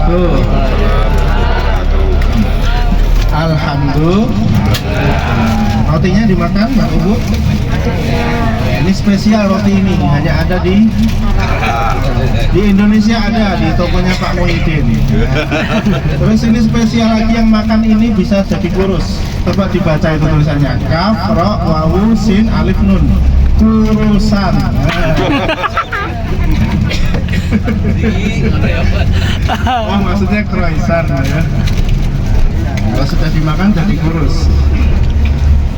wabarakatuh. Alhamdulillah. Rotinya dimakan Mbak Ibu. Ini spesial roti ini, hanya ada di Indonesia, ada di tokonya Pak Muhyiddin. Terus ini spesial lagi, yang makan ini bisa jadi kurus. Coba dibaca itu tulisannya, kaf, ro, wawu, sin, alif, nun. Kurusan. Oh, maksudnya kroisan ya. Kalau sudah dimakan jadi kurus.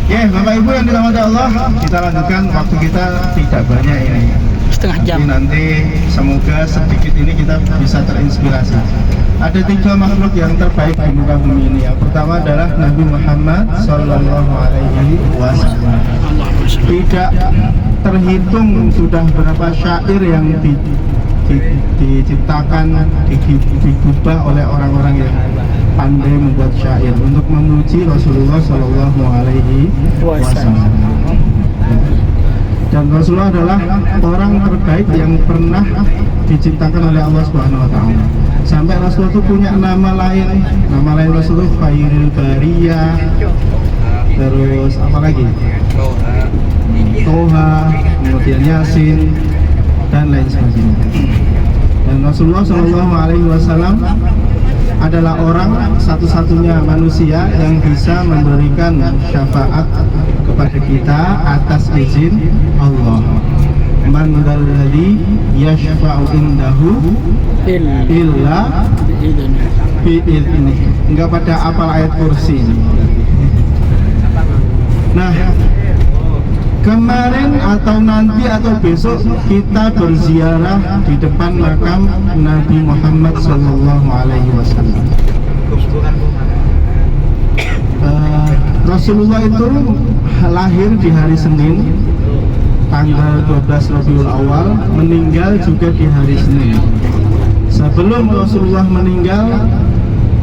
Ya, Bapak Ibu yang dirahmati Allah, kita lanjutkan, waktu kita tidak banyak ini. Setengah jam. Jadi nanti semoga sedikit ini kita bisa terinspirasi. Ada 3 makhluk yang terbaik di muka bumi ini. Yang pertama adalah Nabi Muhammad Sallallahu Alaihi Wasallam. Tidak terhitung sudah berapa syair yang diciptakan, digubah oleh orang-orang yang pandai membuat syair untuk memuji Rasulullah Sallallahu Alaihi Wasallam. Dan Rasulullah adalah orang terbaik yang pernah diciptakan oleh Allah Subhanahu Wa Taala. Sampai Rasulullah itu punya nama lain Rasulullah Khairul Bariyah. Terus apa lagi? Toha, kemudian Yasin, dan lain sebagainya. Dan Rasulullah Shallallahu Alaihi Wasallam adalah orang satu-satunya manusia yang bisa memberikan syafaat kepada kita atas izin Allah. Man dzalladzi yashfa'u indahu illa bi'idznih. Enggak pada apal ayat kursi. Nah, kemarin atau nanti atau besok kita berziarah di depan makam Nabi Muhammad Sallallahu Alaihi Wasallam. Rasulullah itu lahir di hari Senin, tanggal 12 Rabiul Awal, meninggal juga di hari Senin. Sebelum Rasulullah meninggal,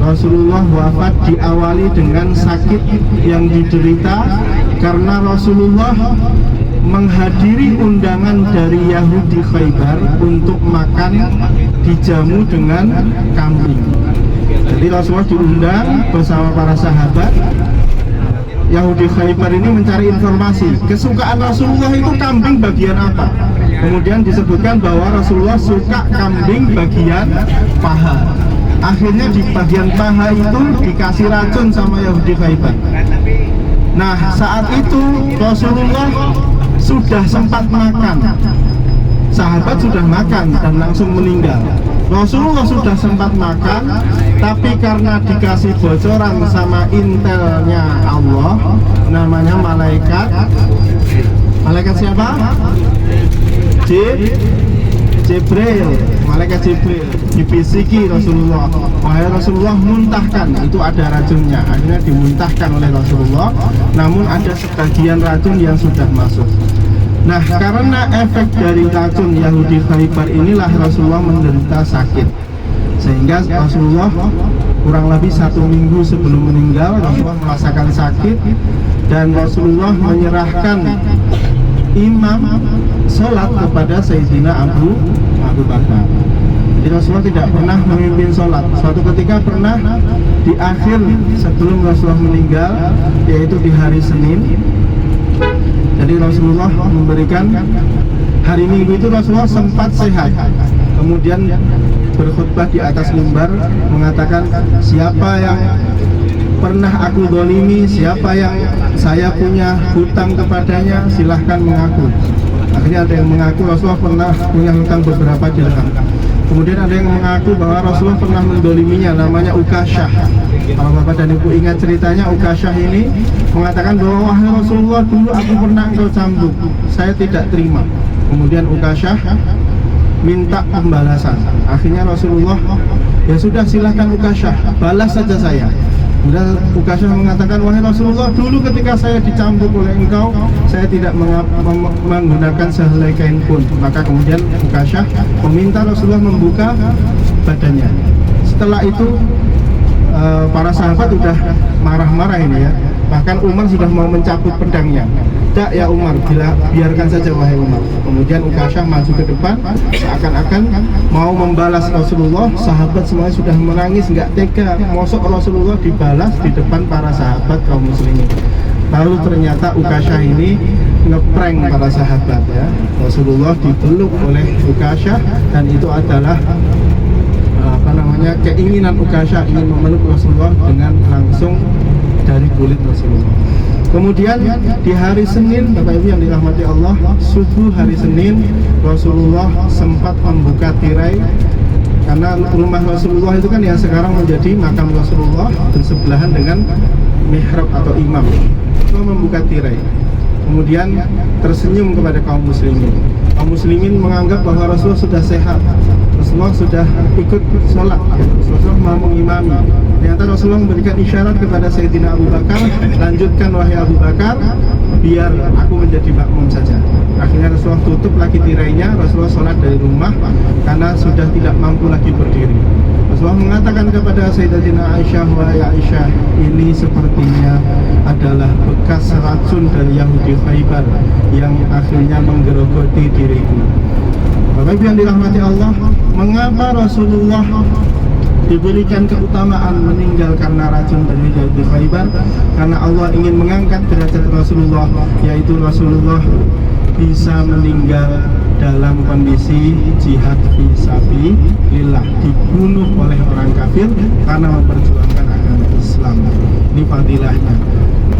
Rasulullah wafat diawali dengan sakit yang diderita karena Rasulullah menghadiri undangan dari Yahudi Khaybar untuk makan dijamu dengan kambing. Jadi Rasulullah diundang bersama para sahabat. Yahudi Khaybar ini mencari informasi kesukaan Rasulullah itu kambing bagian apa. Kemudian disebutkan bahwa Rasulullah suka kambing bagian paha. Akhirnya di bagian paha itu dikasih racun sama Yahudi Khaybar. Nah, saat itu Rasulullah sudah sempat makan. Sahabat sudah makan dan langsung meninggal. Rasulullah sudah sempat makan, tapi karena dikasih bocoran sama intelnya Allah, namanya malaikat. Malaikat siapa? Jibril. Malaikat Jibril dibisiki Rasulullah, wahai Rasulullah, muntahkan, itu ada racunnya. Akhirnya dimuntahkan oleh Rasulullah, namun ada sebagian racun yang sudah masuk. Nah, karena efek dari racun Yahudi Khaybar inilah Rasulullah menderita sakit, sehingga Rasulullah kurang lebih 1 minggu sebelum meninggal Rasulullah merasakan sakit, dan Rasulullah menyerahkan imam sholat kepada Sayyidina Abu Bakar. Jadi Rasulullah tidak pernah memimpin sholat. Suatu ketika pernah di akhir sebelum Rasulullah meninggal, yaitu di hari Senin. Jadi Rasulullah memberikan, hari Minggu itu Rasulullah sempat sehat. Kemudian berkhutbah di atas mimbar mengatakan, siapa yang pernah aku zalimi, siapa yang saya punya hutang kepadanya, silahkan mengaku. Akhirnya ada yang mengaku Rasulullah pernah punya hutang beberapa dirham. Kemudian ada yang mengaku bahwa Rasulullah pernah mendoliminya, namanya Ukasyah. Kalau Bapak dan Ibu ingat ceritanya, Ukasyah ini mengatakan bahwa wahai Rasulullah, dulu aku pernah engkau cambuk, saya tidak terima. Kemudian Ukasyah minta pembalasan. Akhirnya Rasulullah, ya sudah, silahkan Ukasyah, balas saja saya. Kemudian Ukasyah mengatakan, wahai Rasulullah, dulu ketika saya dicambuk oleh engkau, saya tidak menggunakan sehelai kain pun. Maka kemudian Ukasyah meminta Rasulullah membuka badannya. Setelah itu para sahabat udah marah-marah ini ya. Bahkan Umar sudah mau mencabut pedangnya. "Tidak ya Umar, biarkan saja wahai Umar." Kemudian Ukasyah maju ke depan, seakan-akan mau membalas Rasulullah. Sahabat semuanya sudah menangis, nggak tega. Mosok Rasulullah dibalas di depan para sahabat kaum muslimin. Lalu ternyata Ukasyah ini ngeprank para sahabat ya. Rasulullah dipeluk oleh Ukasyah, dan itu adalah keinginan Ukasyah ingin memeluk Rasulullah dengan langsung dari kulit Rasulullah. Kemudian di hari Senin, Bapak Ibu yang dirahmati Allah, subuh hari Senin, Rasulullah sempat membuka tirai, karena rumah Rasulullah itu kan yang sekarang menjadi makam Rasulullah bersebelahan dengan mihrab atau imam. Rasulullah membuka tirai, kemudian tersenyum kepada kaum muslimin. Kaum muslimin menganggap bahwa Rasulullah sudah sehat, Rasulullah sudah ikut sholat, Rasulullah mau mengimami. Ternyata Rasulullah memberikan isyarat kepada Sayyidina Abu Bakar, "Lanjutkan wahai Abu Bakar, biar aku menjadi makmum saja." Akhirnya Rasulullah tutup lagi tirainya, Rasulullah sholat dari rumah karena sudah tidak mampu lagi berdiri. Rasulullah mengatakan kepada Sayyidatina Aisyah, "Wahai Aisyah, ini sepertinya adalah bekas racun dari Yahudi Khaybar yang akhirnya menggerogoti diriku." Bapak Ibu yang dirahmati Allah, mengapa Rasulullah diberikan keutamaan meninggal karena racun dari Yahudi Khaybar? Karena Allah ingin mengangkat derajat Rasulullah, yaitu Rasulullah bisa meninggal dalam kondisi jihad fi sabilillah, dibunuh oleh orang kafir karena memperjuangkan agama Islam. Ini fadilahnya.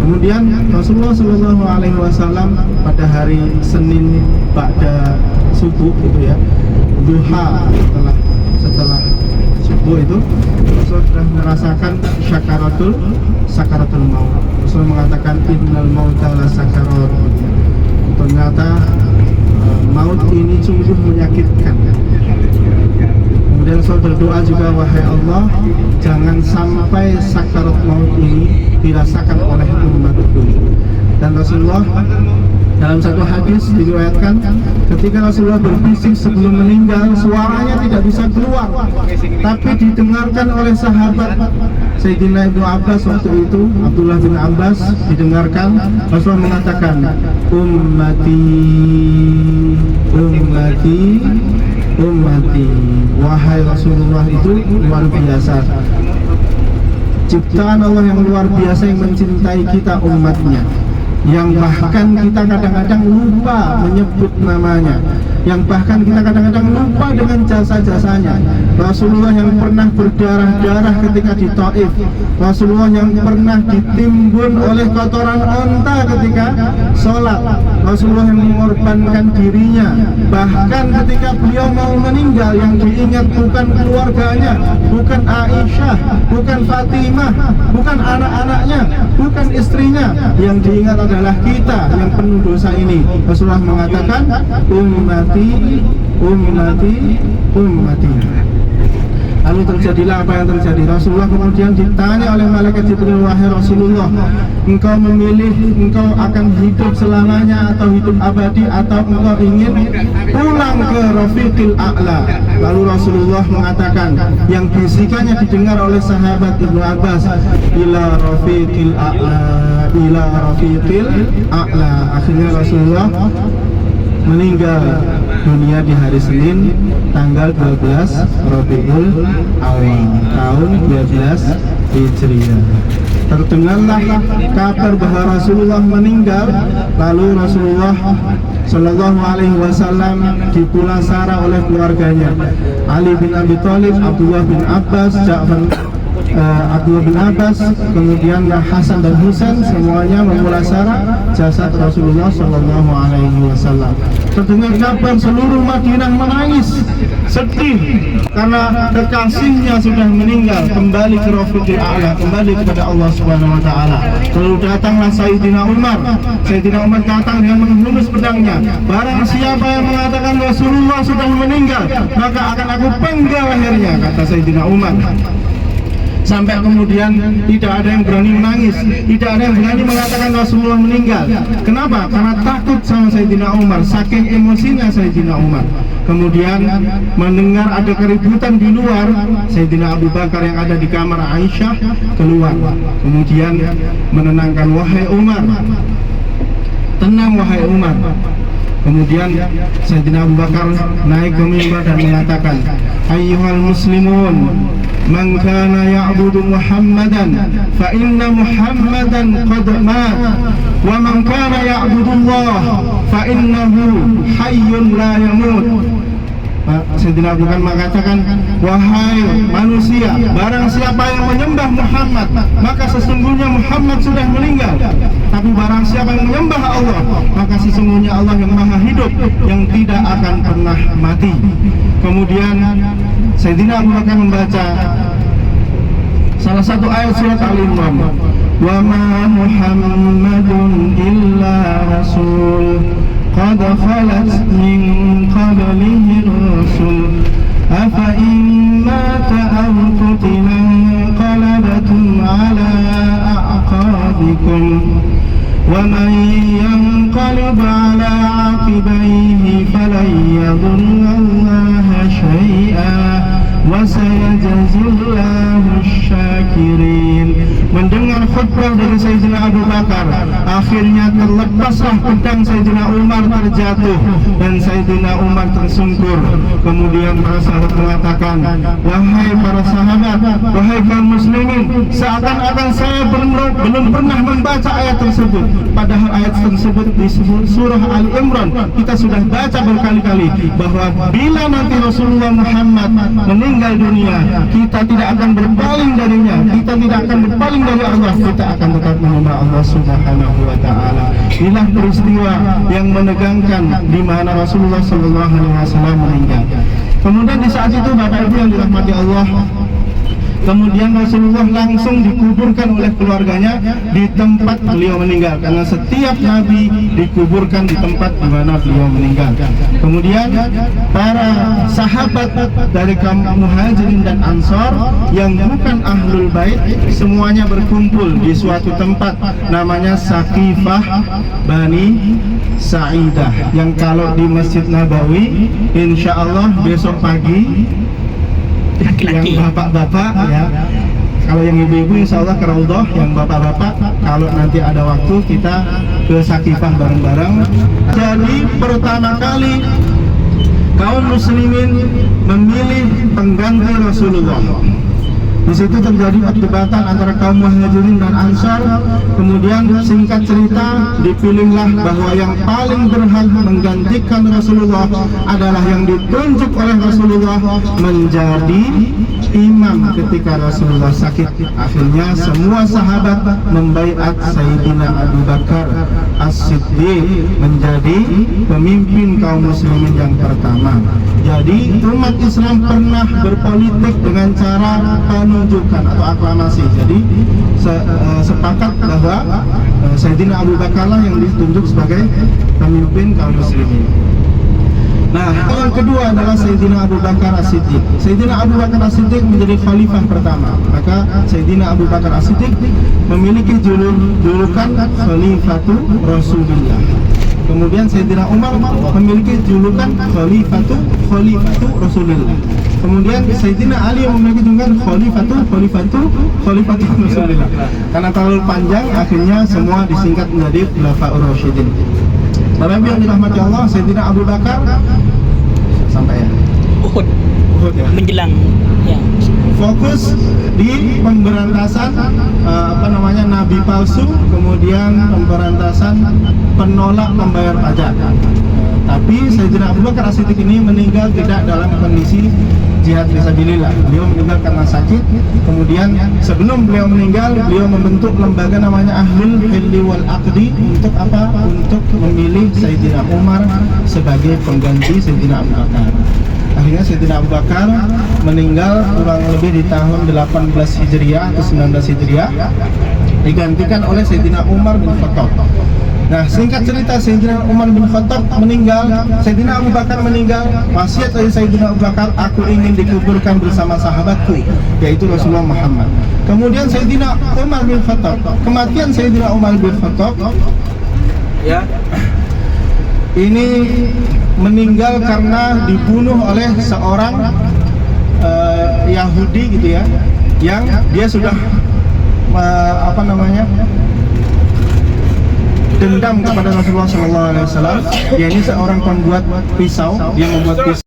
Kemudian Rasulullah Shallallahu Alaihi Wasallam pada hari Senin ba'da subuh itu ya, duha, setelah subuh itu Rasulullah sudah merasakan sakaratul maut. Rasulullah mengatakan innal mauta la sakarat. Ternyata maut ini sungguh menyakitkan. Kemudian Rasul berdoa juga, "Wahai Allah, jangan sampai sakarat maut ini dirasakan oleh umatku." Dan Rasulullah dalam satu hadis diriwayatkan, ketika Rasulullah berbisik sebelum meninggal, suaranya tidak bisa keluar, tapi didengarkan oleh sahabat Sayyidina Ibnu Abbas waktu itu, Abdullah bin Abbas, didengarkan. Rasulullah mengatakan, "Ummati, ummati, ummati." Wahai Rasulullah, itu luar biasa, ciptaan Allah yang luar biasa yang mencintai kita umatnya, yang bahkan kita kadang-kadang lupa menyebut namanya, yang bahkan kita kadang-kadang lupa dengan jasa-jasanya. Rasulullah yang pernah berdarah-darah ketika di Taif, Rasulullah yang pernah ditimbun oleh kotoran onta ketika sholat, Rasulullah yang mengorbankan dirinya. Bahkan ketika beliau mau meninggal, yang diingat bukan keluarganya, bukan Aisyah, bukan Fatimah, bukan anak-anaknya, bukan istrinya, yang diingat adalah kita yang penuh dosa ini. Rasulullah mengatakan, "Ummati, ummati, ummati." Lalu terjadilah apa yang terjadi. Rasulullah kemudian ditanya oleh malaikat Jibril, "Wahai Rasulullah, engkau memilih engkau akan hidup selamanya atau hidup abadi, atau engkau ingin pulang ke Rafiqil A'la?" Lalu Rasulullah mengatakan, yang bisikannya didengar oleh sahabat Ibnu Abbas, "Ila Rafiqil A'la, ila Rafiqil A'la." Akhirnya Rasulullah meninggal dunia di hari Senin tanggal 12 Rabiul Awal tahun 12 Hijriah. Terdengarlah kabar bahwa Rasulullah meninggal, lalu Rasulullah Shallallahu Alaihi Wasallam dipulasara oleh keluarganya, Ali bin Abi Thalib, Abdullah bin Abbas, Abdullah bin Abbas, kemudian Hasan dan Husain, semuanya memulasara jasad Rasulullah Shallallahu Alaihi Wasallam. Terdengar kabar, seluruh Madinah menangis, sedih karena kekasihnya sudah meninggal, kembali ke Rafiqil A'la, kembali kepada Allah Subhanahu Wa Taala. Lalu datanglah Sayyidina Umar. Sayyidina Umar datang dengan menghunus pedangnya. "Barang siapa yang mengatakan Rasulullah sudah meninggal, maka akan aku penggal lehernya," kata Sayyidina Umar. Sampai kemudian tidak ada yang berani menangis, tidak ada yang berani mengatakan Rasulullah meninggal. Kenapa? Karena takut sama Sayyidina Umar, saking emosinya Sayyidina Umar. Kemudian mendengar ada keributan di luar, Sayyidina Abu Bakar yang ada di kamar Aisyah keluar. Kemudian menenangkan, wahai Umar, tenang wahai Umar. Kemudian Sayyidina Abu Bakar naik ke mimbar dan mengatakan, ayyuhal muslimun, man kana ya'budu Muhammadan fa inna Muhammadan qad mat, wa man kana ya'budu Allah fa innahu hayyun la yamut. Sayyidina Abu Bakar mengatakan, wahai manusia, barang siapa yang menyembah Muhammad, maka sesungguhnya Muhammad sudah meninggal. Tapi barang siapa yang menyembah Allah, maka sesungguhnya Allah yang maha hidup, yang tidak akan pernah mati. Kemudian Sayyidina Abu Bakar membaca salah satu ayat surat Al-Imran, wa ma Muhammadun illa rasul qad khalat min qablihi rusul afa in mata aw qutila qalabatum ala a'qabikum wa man yanqalib ala aqibaihi falan yadurra Allaha syai'an wa sayajzillahu syakirin. Mendengar khutbah dari Sayyidina Abu Bakar, akhirnya terlepaslah pedang Sayyidina Umar terjatuh dan Sayyidina Umar tersungkur. Kemudian para sahabat mengatakan, wahai para sahabat, wahai kaum muslimin, seakan-akan saya belum pernah membaca ayat tersebut, padahal ayat tersebut di surah Al-Imran kita sudah baca berkali-kali, bahwa bila nanti Rasulullah Muhammad meninggal dunia, kita tidak akan berpaling darinya, kita tidak akan berpaling dari Allah, kita akan tetap menyembah Allah Subhanahu wa ta'ala. Inilah peristiwa yang menegangkan di mana Rasulullah sallallahu alaihi wasallam meninggal. Kemudian di saat itu Bapak Ibu yang dirahmati Allah, kemudian Rasulullah langsung dikuburkan oleh keluarganya di tempat beliau meninggal, karena setiap nabi dikuburkan di tempat di mana beliau meninggal. Kemudian para sahabat dari kaum Muhajirin dan Ansor yang bukan Ahlul Bait semuanya berkumpul di suatu tempat namanya Saqifah Bani Sa'idah, yang kalau di Masjid Nabawi insya Allah besok pagi laki-laki, yang bapak-bapak ya, kalau yang ibu-ibu insya Allah ke Raudhah, yang bapak-bapak kalau nanti ada waktu kita ke Saqifah bareng-bareng. Jadi pertama kali kaum muslimin memilih pengganti Rasulullah. Di situ terjadi perdebatan antara kaum Muhajirin dan Ansar. Kemudian singkat cerita dipilihlah bahwa yang paling berhak menggantikan Rasulullah adalah yang ditunjuk oleh Rasulullah menjadi imam ketika Rasulullah sakit. Akhirnya semua sahabat membaiat Sayyidina Abu Bakar As-Siddiq menjadi pemimpin kaum muslimin yang pertama. Jadi umat Islam pernah berpolitik dengan cara penunjukan atau aklamasi. Jadi sepakat bahwa Sayyidina Abu Bakar lah yang ditunjuk sebagai pemimpin kaum muslimin. Nah, yang kedua adalah Sayyidina Abu Bakar As-Siddiq. Sayyidina Abu Bakar As-Siddiq menjadi khalifah pertama. Maka Sayyidina Abu Bakar As-Siddiq memiliki julukan Khalifatu Rasulullah. Kemudian Sayyidina Umar memiliki julukan Khalifatu Rasulullah. Kemudian Sayyidina Ali memiliki julukan Khalifatu Rasulullah. Karena terlalu panjang, akhirnya semua disingkat menjadi Khulafaur Rasyidin. Bapak Ibu yang dirahmati Allah, Sayyidina Abu Bakar sampai ya Uhud ya, menjelang ya, fokus di pemberantasan nabi palsu, kemudian pemberantasan penolak membayar pajak. Tapi Sayyidina Abu Bakar As-Siddiq ini meninggal tidak dalam kondisi jihad fisabilillah. Beliau meninggal karena sakit. Kemudian sebelum beliau meninggal, beliau membentuk lembaga namanya Ahlul Hilli wal Aqdi. Untuk apa? Untuk memilih Sayyidina Umar sebagai pengganti Sayyidina Abu Bakar. Akhirnya Sayyidina Abu Bakar meninggal kurang lebih di tahun 18 Hijriah atau 19 Hijriah, digantikan oleh Sayyidina Umar bin Khattab. Nah, singkat cerita, Sayyidina Umar bin Khattab meninggal, Sayyidina Abu Bakar meninggal. Wasiat dari Sayyidina Abu Bakar, aku ingin dikuburkan bersama sahabatku, yaitu Rasulullah Muhammad. Kemudian Sayyidina Umar bin Khattab, kematian Sayyidina Umar bin Khattab ya ini meninggal karena dibunuh oleh seorang Yahudi gitu ya, yang dia sudah dendam kepada Rasulullah SAW. Ya, ini seorang pembuat pisau, dia membuat pisau